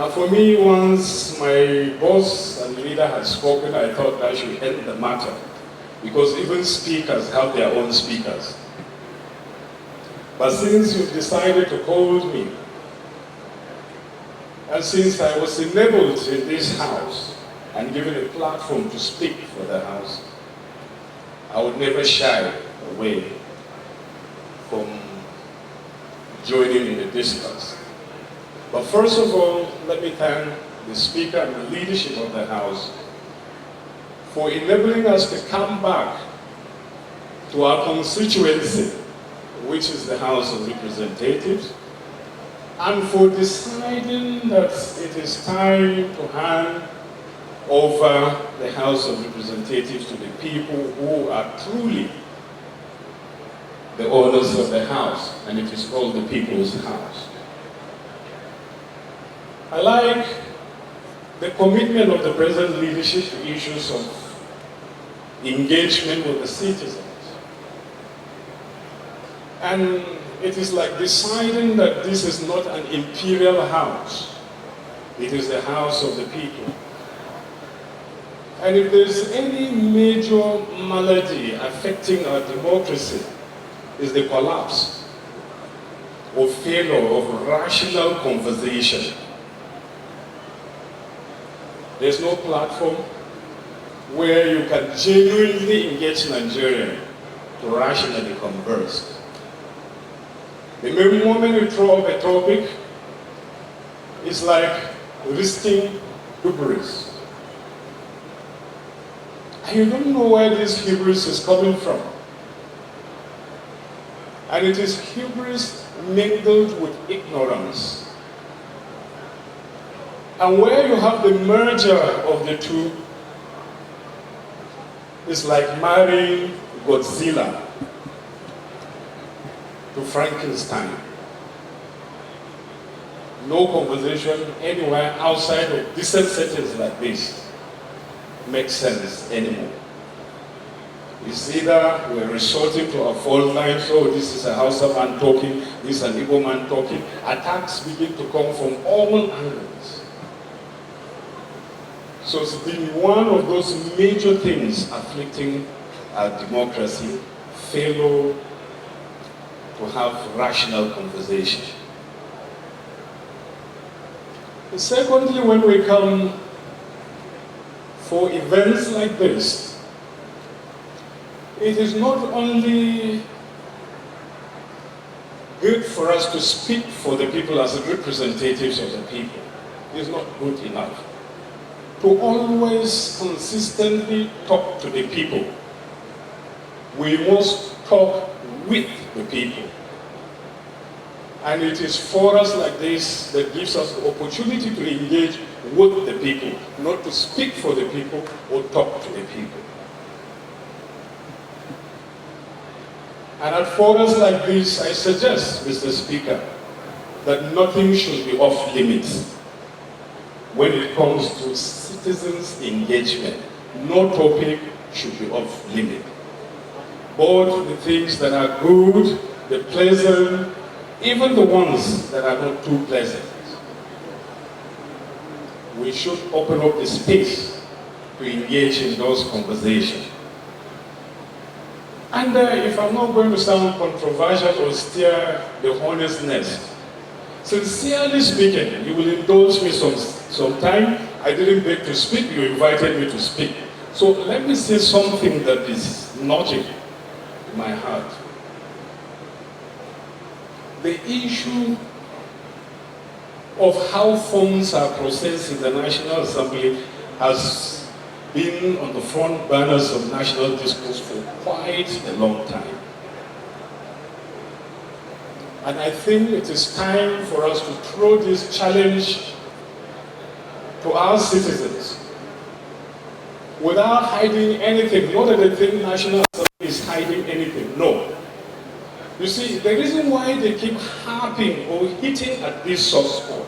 For me, once my boss and leader had spoken, I thought I should end the matter, because even speakers have their own speakers. But since you've decided to call me, and since I was enabled in this house and given a platform to speak for the house, I would never shy away from joining in the discourse. But first of all, let me thank the Speaker and the leadership of the House for enabling us to come back to our constituency, which is the House of Representatives, and for deciding that it is time to hand over the House of Representatives to the people who are truly the owners of the House, and it is called the People's House. I like the commitment of the present leadership to issues of engagement with the citizens. And it is like deciding that this is not an imperial house. It is the house of the people. And if there's any major malady affecting our democracy, is the collapse or failure of rational conversation. There's no platform where you can genuinely engage Nigeria to rationally converse. The very moment you throw up a topic, it's like risking hubris. And you don't know where this hubris is coming from. And it is hubris mingled with ignorance. And where you have the merger of the two, it's like marrying Godzilla to Frankenstein. No conversation anywhere outside of decent settings like this makes sense anymore. It's either we're resorting to a fault line, so this is a Hausa man talking, this is an Igbo man talking. Attacks begin to come from all angles. So it's been one of those major things afflicting our democracy, failure to have rational conversation. Secondly, when we come for events like this, it is not only good for us to speak for the people as representatives of the people. It is not good enough to always consistently talk to the people. We must talk with the people. And it is forums like this that gives us the opportunity to engage with the people, not to speak for the people or talk to the people. And at forums like this, I suggest, Mr. Speaker, that nothing should be off limits when it comes to citizens' engagement. No topic should be off limit. Both the things that are good, the pleasant, even the ones that are not too pleasant. We should open up the space to engage in those conversations. And if I'm not going to sound controversial or steer the hornet's nest, sincerely speaking, you will indulge me some time. I didn't beg to speak, you invited me to speak. So let me say something that is gnawing in my heart. The issue of how funds are processed in the National Assembly has been on the front burners of national discourse for quite a long time. And I think it is time for us to throw this challenge to our citizens without hiding anything. Not that the thing National Assembly is hiding anything, no. You see, the reason why they keep harping or hitting at this soft spot,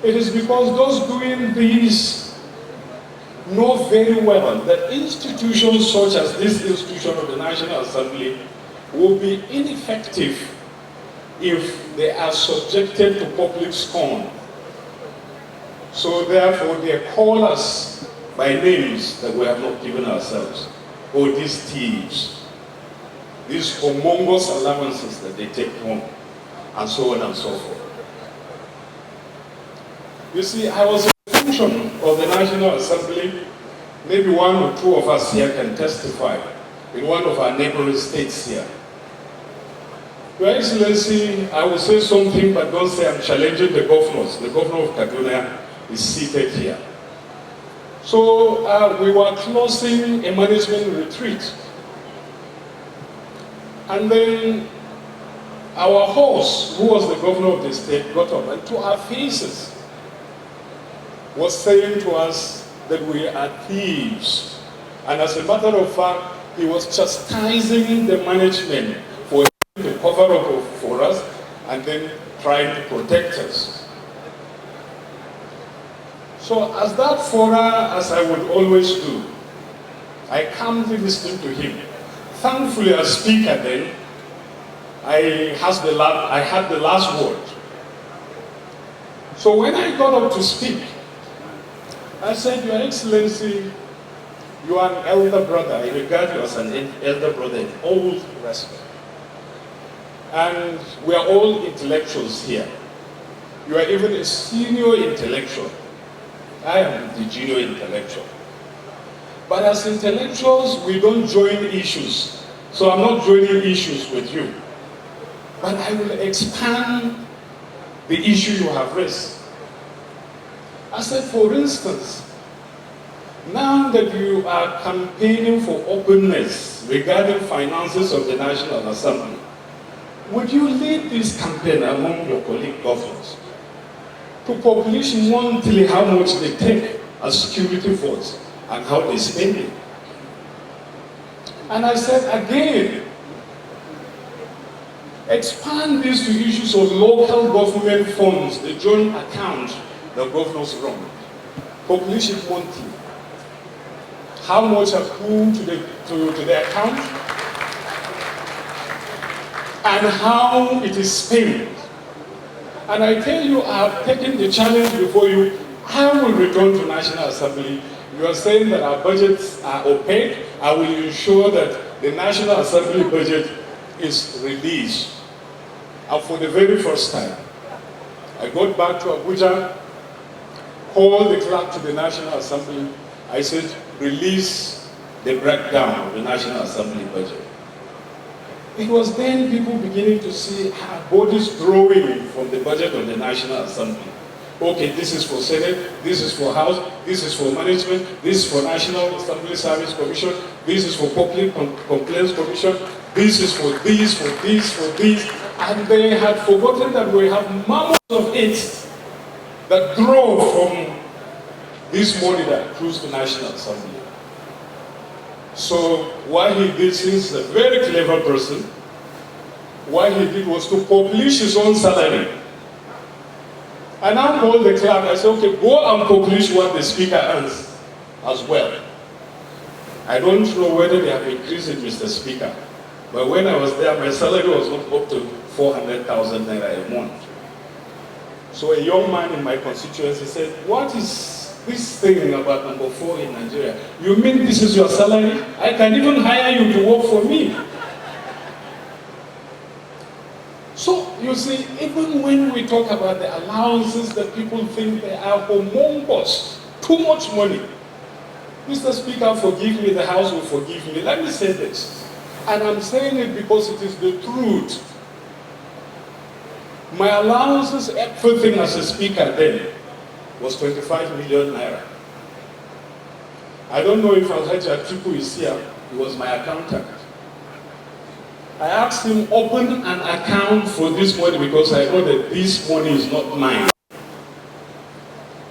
it is because those doing these know very well that institutions such as this institution of the National Assembly will be ineffective if they are subjected to public scorn So therefore they call us by names that we have not given ourselves. Oh, these thieves, these humongous allowances that they take home, and so on and so forth. You see, I was a function of the National Assembly. Maybe one or two of us here can testify in one of our neighboring states here. Your Excellency, I will say something, but don't say I'm challenging the governors. The governor of Kaduna is seated here. So we were closing a management retreat. And then our host, who was the governor of the state, got up and to our faces was saying to us that we are thieves. And as a matter of fact, he was chastising the management for to cover up for us and then trying to protect us. So as that fora, as I would always do, I calmly listened to him. Thankfully, as speaker then, I had the last word. So when I got up to speak, I said, Your Excellency, you are an elder brother. I regard you as an elder brother in all respect. And we are all intellectuals here. You are even a senior intellectual. I am the junior intellectual. But as intellectuals, we don't join issues. So I'm not joining issues with you. But I will expand the issue you have raised. I said, for instance, now that you are campaigning for openness regarding finances of the National Assembly, would you lead this campaign among your colleague governors to publish monthly how much they take as security force and how they spend it? And I said again, expand this to issues of local government funds, the joint account the governors run. Publish it monthly. How much accrued to the account and how it is spent. And I tell you, I have taken the challenge before you. I will return to National Assembly. You are saying that our budgets are opaque. I will ensure that the National Assembly budget is released. And for the very first time, I got back to Abuja, called the clerk to the National Assembly. I said, release the breakdown of the National Assembly budget. It was then people beginning to see our bodies growing from the budget of the National Assembly. Okay, this is for Senate, this is for House, this is for management, this is for National Assembly Service Commission, this is for Public Complaints Commission, this is for this, for this, for this. And they had forgotten that we have mammoths of it that grow from this money that accrues to National Assembly. So what he did, since he's a very clever person, what he did was to publish his own salary. And I told the clerk, I said, okay, go and publish what the speaker earns as well. I don't know whether they have increased it, Mr. Speaker, but when I was there, my salary was not up to 400,000 naira a month. So a young man in my constituency said, what is this thing about number 4 in Nigeria? You mean this is your salary? I can even hire you to work for me. So, you see, even when we talk about the allowances that people think they are humongous, too much money. Mr. Speaker, forgive me, the House will forgive me. Let me say this, and I'm saying it because it is the truth. My allowances, everything as a speaker then, was 25 million naira. I don't know if Alhaji Atiku is here. He was my accountant. I asked him, open an account for this money because I know that this money is not mine.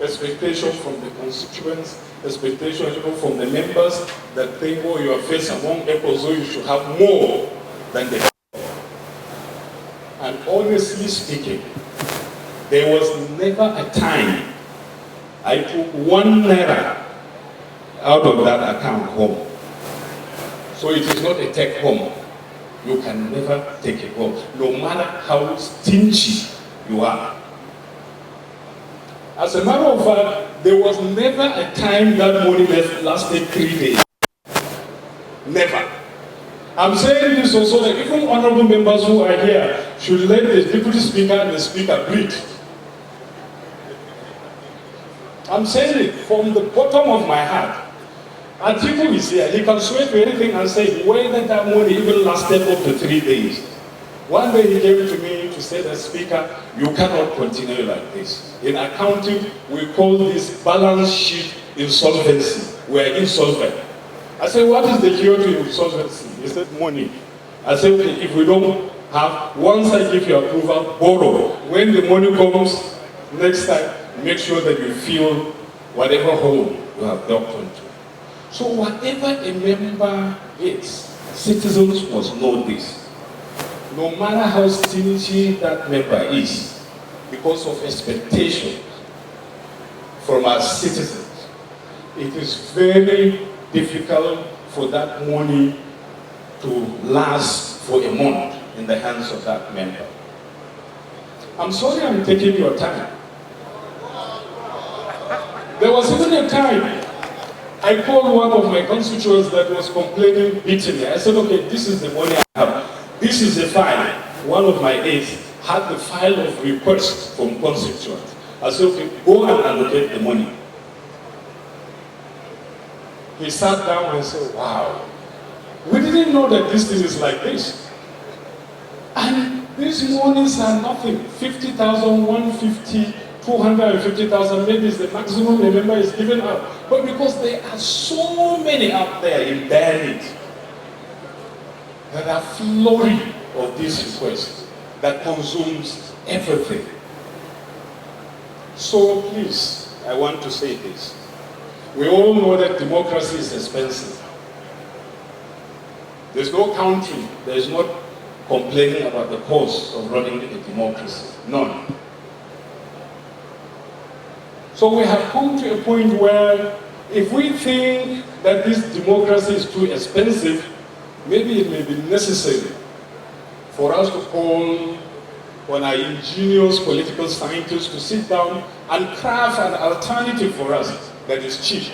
Expectation from the constituents, expectation even from the members that think, oh, you are faced among equals, so you should have more than the. And honestly speaking, there was never a time I took 1 naira out of that account home. So it is not a take home. You can never take it home, no matter how stingy you are. As a matter of fact, there was never a time that money lasted 3 days. Never. I'm saying this also that even honorable members who are here should let the deputy speaker and the speaker breathe. I'm saying it from the bottom of my heart. And people is here, he can swear to anything and say whether that money even lasted up to 3 days. One day he came to me to say that, Speaker, you cannot continue like this. In accounting, we call this balance sheet insolvency. We are insolvent. I said, what is the cure to insolvency? He said, money. I said, okay, if we don't have, once I give you approval, borrow. When the money comes next time, make sure that you fill whatever hole you have dug into. So whatever a member is, citizens must know this. No matter how stingy that member is, because of expectations from our citizens, it is very difficult for that money to last for a month in the hands of that member. I'm sorry I'm taking your time. There was even a time I called one of my constituents that was complaining bitterly. I said, okay, this is the money I have. This is the file. One of my aides had the file of requests from constituents. I said, okay, go and allocate the money. He sat down and said, wow, we didn't know that this thing is like this. And these monies are nothing. 50,000, 150, 250,000, maybe is the maximum a member is given out. But because there are so many out there in bare need, there are flurry of these requests that consumes everything. So please, I want to say this. We all know that democracy is expensive. There's no country that is not complaining about the cost of running a democracy. None. So we have come to a point where if we think that this democracy is too expensive, maybe it may be necessary for us to call on our ingenious political scientists to sit down and craft an alternative for us that is cheap.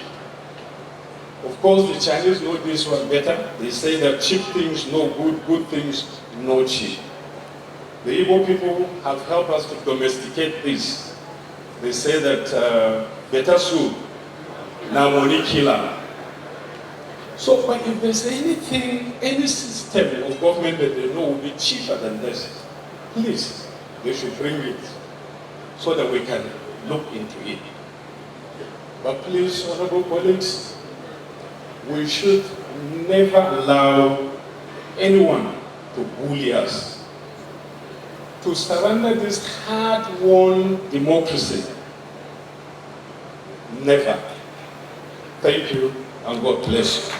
Of course, the Chinese know this one better. They say that cheap things no good, good things no cheap. The Igbo people have helped us to domesticate this. They say that better soup, now money killer. So, but if there's anything, any system of government that they know will be cheaper than this, please, they should bring it so that we can look into it. But please, honorable colleagues, we should never allow anyone to bully us, to surrender this hard-won democracy. Never. Thank you, and God bless you.